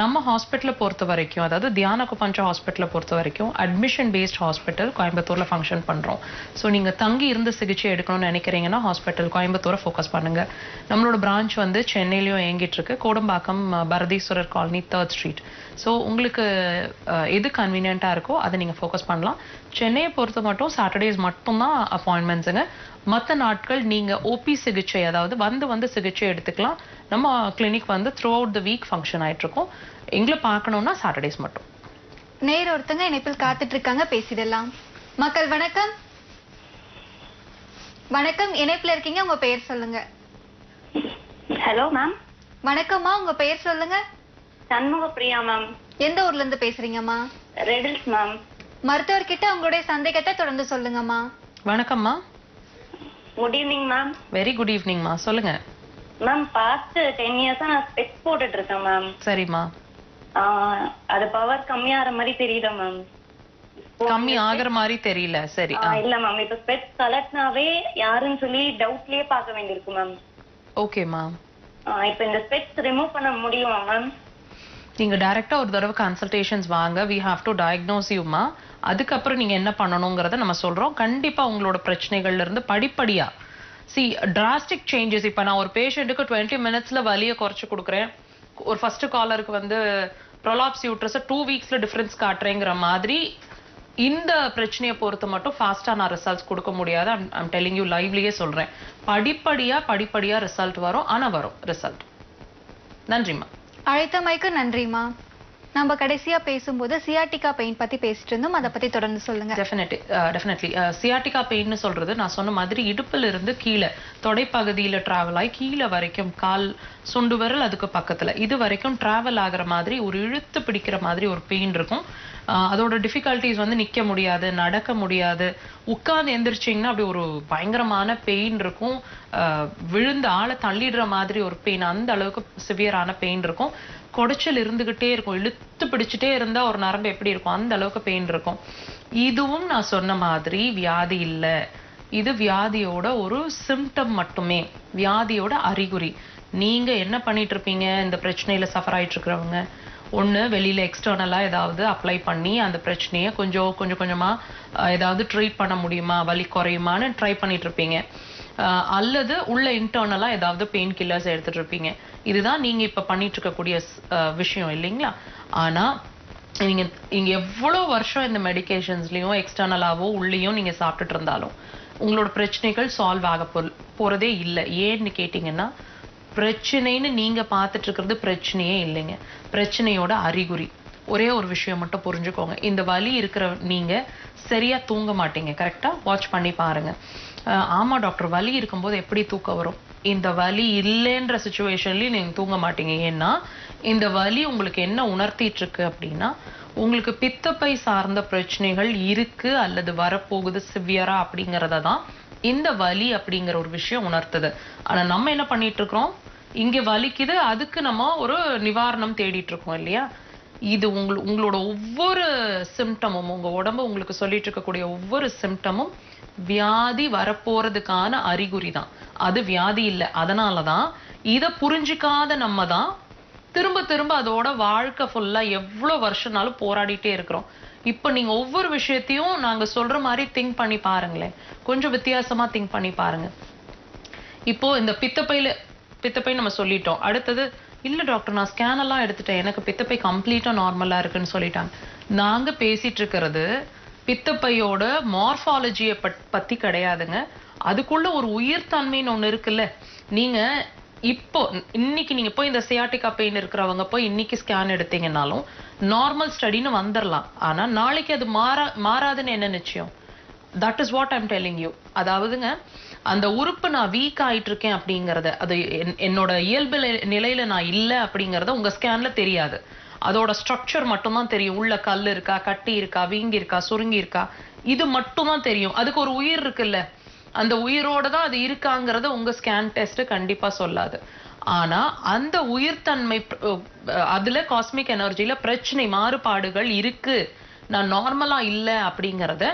நம்ம ஹாஸ்பிட்டலை பொறுத்த வரைக்கும், அதாவது தியான குபஞ்ச ஹாஸ்பிட்டலை பொறுத்த வரைக்கும் அட்மிஷன் பேஸ்ட் ஹாஸ்பிட்டல் கோயம்புத்தூர்ல ஃபங்க்ஷன் பண்றோம். ஸோ நீங்க தங்கி இருந்து சிகிச்சை எடுக்கணும்னு நினைக்கிறீங்கன்னா ஹாஸ்பிட்டல் கோயம்புத்தூரை ஃபோக்கஸ் பண்ணுங்க. நம்மளோட பிரான்ச் வந்து சென்னையிலயும் இயங்கிட்டு இருக்கு, Kodambakkam Paradeeswarar colony 3rd Street. So உங்களுக்கு எது கன்வீனியன்ட்டா இருக்கோ அதை நீங்க ஃபோக்கஸ் பண்ணலாம். சென்னையை பொறுத்த மட்டும் சாட்டர்டேஸ் மட்டும்தான் அப்பாயின்மெண்ட்ஸுங்க. மற்ற நாட்கள் நீங்க ஓபி சிகிச்சை, அதாவது வந்து சிகிச்சை எடுத்துக்கலாம். நம்ம கிளினிக் வந்து through out the week function ஆயிட்டு இருக்கோம். எங்களை பார்க்கணும்னா சாட்டர்டேஸ் மட்டும். நேர் ஒருத்தங்க இணைப்பில் காத்துட்டு இருக்காங்க, பேசிடலாம். மக்கள் வணக்கம். வணக்கம், இணைப்பில் இருக்கீங்க, உங்க பெயர் சொல்லுங்க. Hello ma'am. வணக்கம்மா, உங்க பெயர் சொல்லுங்க. சண்முக பிரியா மேம். எந்த ஊர்ல இருந்து பேசுறீங்கம்மா? Riddles ma'am. மருத்துவர்கிட்ட உங்களுடைய சந்தேகத்தை தொடர்ந்து சொல்லுங்கம்மா. வணக்கம்மா. Good evening ma'am. Very good ஈவினிங்மா, சொல்லுங்க மேம். பாஸ்ட் 10 இயர்ஸா நான் ஸ்பெக்ஸ் போட்டுட்டு இருக்கேன் மேம். சரிம்மா. அது பவர் கம்மியாகிற மாதிரி தெரியல மேம். கம்மி ஆகுற மாதிரி தெரியல. சரி. இல்ல மேம், இப்ப ஸ்பெக்ஸ் கலெக்ட்னாவே யாருன்னு சொல்லி டவுட்லயே பார்க்க வேண்டியிருக்கு மேம். ஓகேம்மா. இப்ப இந்த ஸ்பெக்ஸ் ரிமூவ் பண்ண முடியுமா மேம்? நீங்க டைரக்டா ஒரு தடவை கன்சல்டேஷன்ஸ் வாங்க. we have to diagnose youமா. அதுக்கப்புறம் நீங்க என்ன பண்ணணுங்கிறத நம்ம சொல்றோம். கண்டிப்பா உங்களோட பிரச்சனைகள்ல இருந்து படிப்படியா drastic changes. இப்ப நான் ஒரு பேஷண்ட்டுக்கு 20 minutesல வலியை குறைச்சு கொடுக்குறேன், ஒரு ஃபர்ஸ்ட் காலருக்கு வந்து ப்ரொலாப்ஸ் யூட்ரஸை 2 weeksல டிஃபரன்ஸ் காட்டுறேங்கிற மாதிரி இந்த பிரச்சனையை பொறுத்து மட்டும் ஃபாஸ்டா நான் ரிசல்ட்ஸ் கொடுக்க முடியாது. ஐம் டெல்லிங் யூ, லைவ்லயே சொல்றேன். படிப்படியா ரிசல்ட் வரும். ஆனா வரும் ரிசல்ட். நன்றிம்மா. அழைத்தமைக்கு நன்றிம்மா. நம்ம கடைசியா பேசும்போது சியாட்டிகா பெயின் பத்தி பேசிட்டு இருந்தோம், அதை பத்தி தொடர்ந்து சொல்லுங்க. டெஃபினெட்லி சியாட்டிகா பெயின்னு சொல்றது நான் சொன்ன மாதிரி இடுப்புல இருந்து கீழே தொடைப்பகுதியில டிராவல் ஆகி கீழே வரைக்கும் கால் சுண்டு விரல் அதுக்கு பக்கத்துல இது வரைக்கும் டிராவல் ஆகுற மாதிரி ஒரு இழுத்து பிடிக்கிற மாதிரி ஒரு பெயின் இருக்கும். அதோட டிஃபிகல்டிஸ் வந்து நிக்க முடியாது, நடக்க முடியாது, உட்கார்ந்து எந்திரிச்சிங்கன்னா அப்படி ஒரு பயங்கரமான பெயின் இருக்கும். விழுந்து ஆளை தள்ளிடுற மாதிரி ஒரு பெயின், அந்த அளவுக்கு சிவியரான பெயின் இருக்கும். கொடைச்சல் இருந்துகிட்டே இருக்கும், இழுத்து பிடிச்சிட்டே இருந்தா ஒரு நரம்பு எப்படி இருக்கும் அந்த அளவுக்கு பெயின் இருக்கும். இதுவும் நான் சொன்ன மாதிரி வியாதி இல்லை, இது வியாதியோட ஒரு சிம்டம் மட்டுமே, வியாதியோட அறிகுறி. நீங்க என்ன பண்ணிட்டு இருப்பீங்க இந்த பிரச்சனையில சஃபர் ஆயிட்டு இருக்கிறவங்க? ஒண்ணு வெளியில எக்ஸ்டர்னலா ஏதாவது அப்ளை பண்ணி அந்த பிரச்சனையை கொஞ்சம் கொஞ்சமா ஏதாவது ட்ரீட் பண்ண முடியுமா, வலி குறையுமான்னு ட்ரை பண்ணிட்டு இருப்பீங்க. அல்லது உள்ள இன்டர்னலா ஏதாவது பெயின் கில்லர்ஸ் எடுத்துட்டு இருப்பீங்க. இதுதான் நீங்க இப்ப பண்ணிட்டு இருக்கக்கூடிய விஷயம் இல்லைங்களா? ஆனா நீங்க இங்க எவ்வளவு வருஷம் இந்த மெடிகேஷன்ஸ்லயும் எக்ஸ்டர்னலாவோ உள்ளேயும் நீங்க சாப்பிட்டுட்டு இருந்தாலும் உங்களோட பிரச்சனைகள் சால்வ் ஆக போறதே இல்லை. ஏன்னு கேட்டீங்கன்னா, பிரச்சனைன்னு நீங்க பார்த்துட்டு இருக்கிறது பிரச்சனையே இல்லைங்க, பிரச்சனையோட அறிகுறி. ஒரே ஒரு விஷயம் மட்டும் புரிஞ்சுக்கோங்க, இந்த வலி இருக்கிற நீங்க சரியா தூங்க மாட்டீங்க. கரெக்டா வாட்ச் பண்ணி பாருங்க. ஆமா டாக்டர், வலி இருக்கும்போது எப்படி தூக்கம் வரும்? இந்த வலி இல்லைன்ற சிச்சுவேஷன்லயும் நீங்க தூங்க மாட்டீங்க. ஏன்னா இந்த வலி உங்களுக்கு என்ன உணர்த்திட்டு இருக்கு அப்படின்னா, உங்களுக்கு பித்தப்பை சார்ந்த பிரச்சனைகள் இருக்கு அல்லது வரப்போகுது சிவியரா அப்படிங்கறத தான் இந்த வலி அப்படிங்கிற ஒரு விஷயம் உணர்த்துது. ஆனா நம்ம என்ன பண்ணிட்டு இருக்கோம், இங்க வலிக்குது அதுக்கு நம்ம ஒரு நிவாரணம் தேடிட்டு இருக்கோம் இல்லையா? இது உங்களோட ஒவ்வொரு சிம்டமும், உங்க உடம்பு உங்களுக்கு சொல்லிட்டு இருக்கக்கூடிய ஒவ்வொரு சிம்டமும் வியாதி வரப்போறதுக்கான அறிகுறி தான், அது வியாதி இல்லை. அதனாலதான் இதை புரிஞ்சுக்காத நம்ம தான் திரும்ப திரும்ப அதோட வாழ்க்கை ஃபுல்லா எவ்வளவு வருஷம்னாலும் போராடிட்டே இருக்கிறோம். இப்ப நீங்க ஒவ்வொரு விஷயத்தையும் நாங்க சொல்ற மாதிரி திங்க் பண்ணி பாருங்களேன், கொஞ்சம் வித்தியாசமா திங்க் பண்ணி பாருங்க. இப்போ இந்த பித்தப்பை நம்ம சொல்லிட்டோம், அடுத்தது இல்ல டாக்டர் நான் ஸ்கேன் எல்லாம் எடுத்துட்டேன், எனக்கு பித்தப்பை கம்ப்ளீட்டா நார்மலா இருக்குன்னு சொல்லிட்டாங்க. நாங்க பேசிட்டு இருக்கிறது பித்தப்பையோட மார்பாலஜியை பத்தி கிடையாதுங்க. அதுக்குள்ள ஒரு உயிர் தன்மைன்னு ஒண்ணு இருக்குல்ல. நீங்க இப்போ இன்னைக்கு நீங்க போய் இந்த சியாட்டிகா பெயின் இருக்கிறவங்க போய் இன்னைக்கு ஸ்கேன் எடுத்தீங்கன்னாலும் நார்மல் ஸ்டடின்னு வந்துடலாம். ஆனா நாளைக்கு அது மாறாதுன்னு என்ன நிச்சயம்? That is what I'm telling you. அதாவதுங்க அந்த உறுப்பு நான் வீக் ஆயிட்டு இருக்கேன் அப்படிங்கறத, அது என்னோட இயல்பு நிலையில நான் இல்ல அப்படிங்கறத உங்க ஸ்கேன்ல தெரியாது. அதோட ஸ்ட்ரக்சர் மட்டும்தான் தெரியும். உள்ள கல் இருக்கா, கட்டி இருக்கா, வீங்கி இருக்கா, சுருங்கி இருக்கா, இது மட்டும்தான் தெரியும். அதுக்கு ஒரு உயிர் இருக்குல்ல, அந்த உயிரோட தான் அது இருக்காங்கிறத உங்க ஸ்கேன் டெஸ்ட் கண்டிப்பா சொல்லாது. ஆனா அந்த உயிர்த்தன்மை அதுல காஸ்மிக் எனர்ஜில பிரச்சனை மாறுபாடுகள் இருக்கு, நான் நார்மலா இல்ல அப்படிங்கறத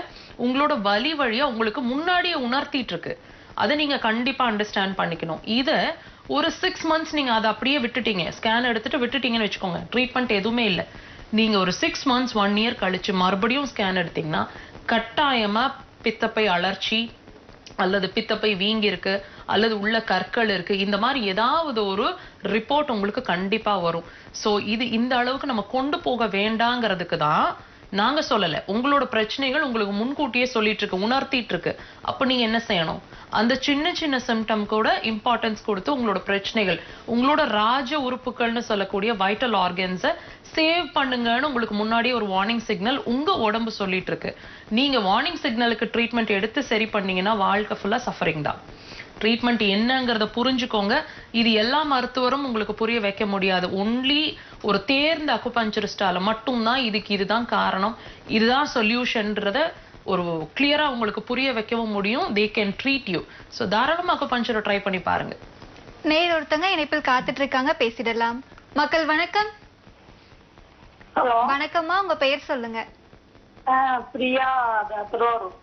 உங்களோட வலி வழியா உங்களுக்கு முன்னாடியே உணர்த்திட்டு இருக்கு. அதை நீங்க கண்டிப்பா அண்டர்ஸ்டாண்ட் பண்ணிக்கணும். இத ஒரு 6 months நீங்க அதை அப்படியே விட்டுட்டீங்க, ஸ்கேன் எடுத்துட்டு விட்டுட்டீங்கன்னு வச்சுக்கோங்க, ட்ரீட்மெண்ட் எதுவுமே இல்லை. நீங்க ஒரு 6 months 1 year கழிச்சு மறுபடியும் ஸ்கேன் எடுத்தீங்கன்னா கட்டாயமா பித்தப்பை அழற்சி அல்லது பித்தப்பை வீங்கி இருக்கு அல்லது உள்ள கற்கள் இருக்கு, இந்த மாதிரி ஏதாவது ஒரு ரிப்போர்ட் உங்களுக்கு கண்டிப்பா வரும். சோ இது இந்த அளவுக்கு நம்ம கொண்டு போக வேண்டாங்கிறதுக்கு தான் நாங்க சொல்லல. உங்களோட பிரச்சனைகள் உங்களுக்கு முன்கூட்டியே சொல்லிட்டு இருக்கு, உணர்த்திட்டு இருக்கு. அப்ப நீங்க என்ன செய்யணும்? அந்த சின்ன சின்ன சிம்டம் கூட இம்பார்ட்டன்ஸ் கொடுத்து உங்களோட பிரச்சனைகள், உங்களோட ராஜ உறுப்புகள்னு சொல்லக்கூடிய வைட்டல் ஆர்கன்ஸை சேவ் பண்ணுங்கன்னு உங்களுக்கு முன்னாடியே ஒரு வார்னிங் சிக்னல் உங்க உடம்பு சொல்லிட்டு இருக்கு. நீங்க வார்னிங் சிக்னலுக்கு ட்ரீட்மெண்ட் எடுத்து சரி பண்ணீங்கன்னா வாழ்க்கை ஃபுல்லா சஃபரிங் தான். ட்ரீட்மெண்ட் என்னங்கிறத புரிஞ்சுக்கோங்க. இது எல்லா மருத்துவரும் உங்களுக்கு புரிய வைக்க முடியாது. ஒன்லி ஒரு தேர்ந்த அக்குபஞ்சரிஸ்டால மட்டும்தான் இதுக்கு இதுதான் காரணம், இதுதான் சொல்யூஷன்றத ஒரு கிளியரா உங்களுக்கு புரிய வைக்கவும் முடியும். They can treat you. So தாராளமா அக்குபஞ்சரை ட்ரை பண்ணி பாருங்க. நேர் ஒருத்தங்க இணைப்பில் காத்துட்டு இருக்காங்க, பேசிடலாம். மக்கள் வணக்கம். ஹலோ வணக்கம்மா, உங்க பெயர் சொல்லுங்க. பிரியா திருவாரூர்.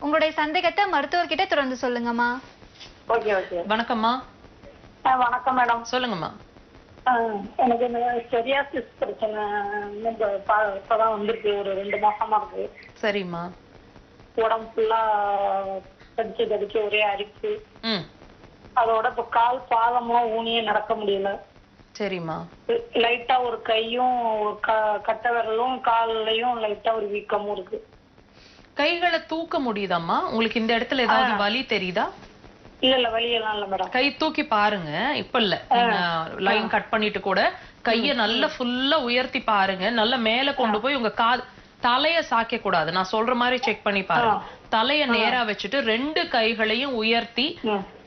உங்களுடைய சந்தேகத்தை மருத்துவர்கிட்ட தொடர்ந்து சொல்லுங்கம்மா. Okay okay. வணக்கம்மா. வணக்கம் மேடம். சொல்லுங்கம்மா. எனக்கு இந்த சொரியாசிஸ் பிரச்சனை இப்பதான் வந்திருக்கு, ஒரு 2 மாசமா இருக்கு. சரிம்மா. உடம்பு ஃபுல்லா கடிச்சு கடிச்சு ஒரே அரிப்பு. அதோட இப்ப கால் பாதம்லாம் ஊனியே நடக்க முடியல. சரிம்மா. லைட்டா ஒரு கையும் ஒரு கட்டை விரலும் காலையும் லைட்டா ஒரு வீக்கமும் இருக்கு. கைகளை தூக்க முடியுதாம்மா உங்களுக்கு? இந்த இடத்துல ஏதாவது வலி தெரியுதா? இல்ல வலி எல்லாம் இல்ல மேடம். கை தூக்கி பாருங்க. இப்ப இல்ல, நீங்க லைன் கட் பண்ணிட்டு கூட கைய நல்லா ஃபுல்லா உயர்த்தி பாருங்க. நல்லா மேல கொண்டு போய் உங்க தலைய சாக்க கூடாது. நான் சொல்ற மாதிரி செக் பண்ணி பாருங்க. தலைய நேரா வச்சுட்டு 2 கைகளையும் உயர்த்தி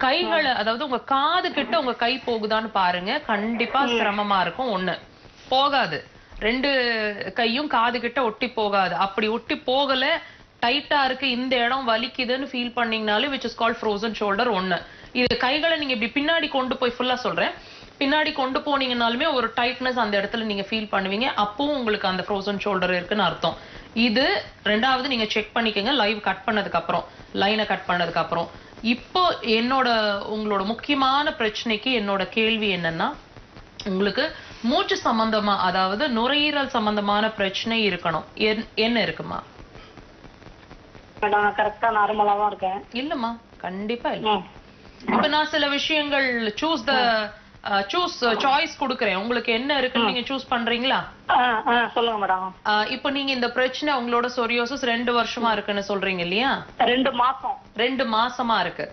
கைகளை, அதாவது உங்க காது கிட்ட உங்க கை போகுதான்னு பாருங்க. கண்டிப்பா சிரமமா இருக்கும். ஒண்ணு போகாது, 2 கையும் காது கிட்ட ஒட்டி போகாது. அப்படி ஒட்டி போகல, டைட்டா இருக்கு, இந்த இடம் வலிக்குதுன்னு feel பண்ணீங்கனாலே which is called frozen shoulder. ஒண்ணு இது கைகளை நீங்க இப்படி பின்னாடி கொண்டு போய், ஃபுல்லா சொல்றேன், பின்னாடி கொண்டு போனீங்கனாலுமே ஒரு டைட்னஸ் அந்த இடத்துல நீங்க ஃபீல் பண்ணுவீங்க. அப்பவும் உங்களுக்கு அந்த frozen shoulder இருக்குன்னு அர்த்தம். இது 2வது நீங்க செக் பண்ணிக்கங்க லைவ் கட் பண்ணதுக்கு அப்புறம், லைனை கட் பண்ணதுக்கு அப்புறம். இப்போ உங்களோட முக்கியமான பிரச்சனைக்கு என்னோட கேள்வி என்னன்னா, உங்களுக்கு மூச்சு சம்பந்தமா, அதாவது நுரையீரல் சம்பந்தமான பிரச்சனை இருக்கணும். என்ன இருக்குமா? கரெக்டா நார்மலா தான் இருக்கேன். இல்லம்மா, கண்டிப்பா இல்ல. இப்ப நான் சில விஷயங்கள் சாய்ஸ் கொடுக்கறேன். உங்களுக்கு என்ன இருக்குன்னு நீங்க சூஸ் பண்றீங்களா? சொல்லுங்க மேடம். இப்போ நீங்க இந்த பிரச்சனை உங்களோட சொரியோசிஸ் 2 வருஷமா இருக்குன்னு சொல்றீங்க இல்லையா? 2 மாசமா இருக்கு.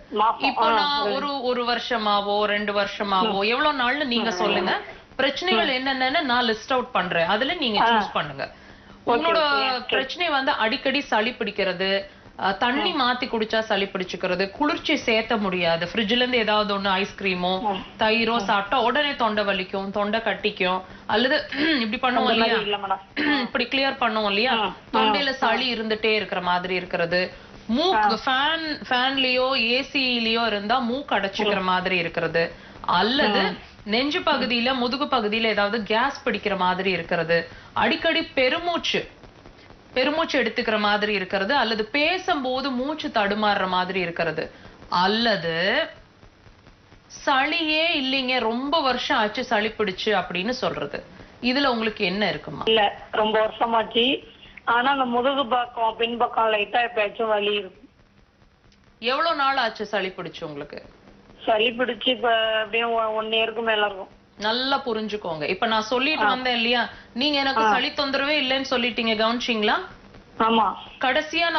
இப்போ நான் ஒரு வருஷமாவோ 2 வருஷமாவோ எவ்வளவு நாள்னு நீங்க சொல்லுங்க. பிரச்சனைகள் என்னென்னு நான் லிஸ்ட் அவுட் பண்றேன், அதுல நீங்க சூஸ் பண்ணுங்க. உங்களோட பிரச்சனை வந்து அடிக்கடி சளி பிடிக்கிறது, தண்ணி மாத்தி குடிச்சா சளி பிடிச்சுக்கிறது, குளிர்ச்சி சேர்த்த முடியாது, ஃப்ரிட்ஜ்ல இருந்து ஏதாவது ஒண்ணு ஐஸ்கிரீமோ தயிரோ சாப்பிட்டா உடனே தொண்டை வலிக்கும், தொண்டை கட்டிக்கும், அல்லது இப்படி பண்ணுவோம் இல்லையா, இப்படி கிளியர் பண்ணுவோம் இல்லையா, தொண்டையில சளி இருந்துட்டே இருக்கிற மாதிரி இருக்கிறது, மூக்கு ஃபேன்லயோ ஏசிலயோ இருந்தா மூக்கு அடைச்சுக்கிற மாதிரி இருக்கிறது, அல்லது நெஞ்சு பகுதியில முதுகு பகுதியில ஏதாவது கேஸ் பிடிக்கிற மாதிரி இருக்கிறது, அடிக்கடி பெருமூச்சு எடுத்துக்கிற மாதிரி இருக்கிறது, அல்லது பேசும்போது மூச்சு தடுமாறுற மாதிரி இருக்கிறது, அல்லது சளியே இல்லைங்க ரொம்ப வருஷம் ஆச்சு சளி பிடிச்சு அப்படின்னு சொல்றது. இதுல உங்களுக்கு என்ன இருக்குமா? இல்ல ரொம்ப வருஷமாச்சு, ஆனா அந்த முதுகு பக்கம் பின்பக்கம் லைட்டா எப்பயாச்சும் வலி இருக்கு. எவ்வளவு நாள் ஆச்சு சளி பிடிச்சு உங்களுக்கு? சளி பிடிச்சு இப்ப அப்படியே 1 இயருக்கு மேல இருக்கும். நல்லா புரிஞ்சுக்கோங்க. இப்ப நான் சொல்லிட்டு வந்தேன் இல்லையா, நீங்க எனக்கு சளி தொந்தரவே இல்லைன்னு சொல்லிட்டீங்க, கவனிச்சிங்களா? ஆமா. கடைசியா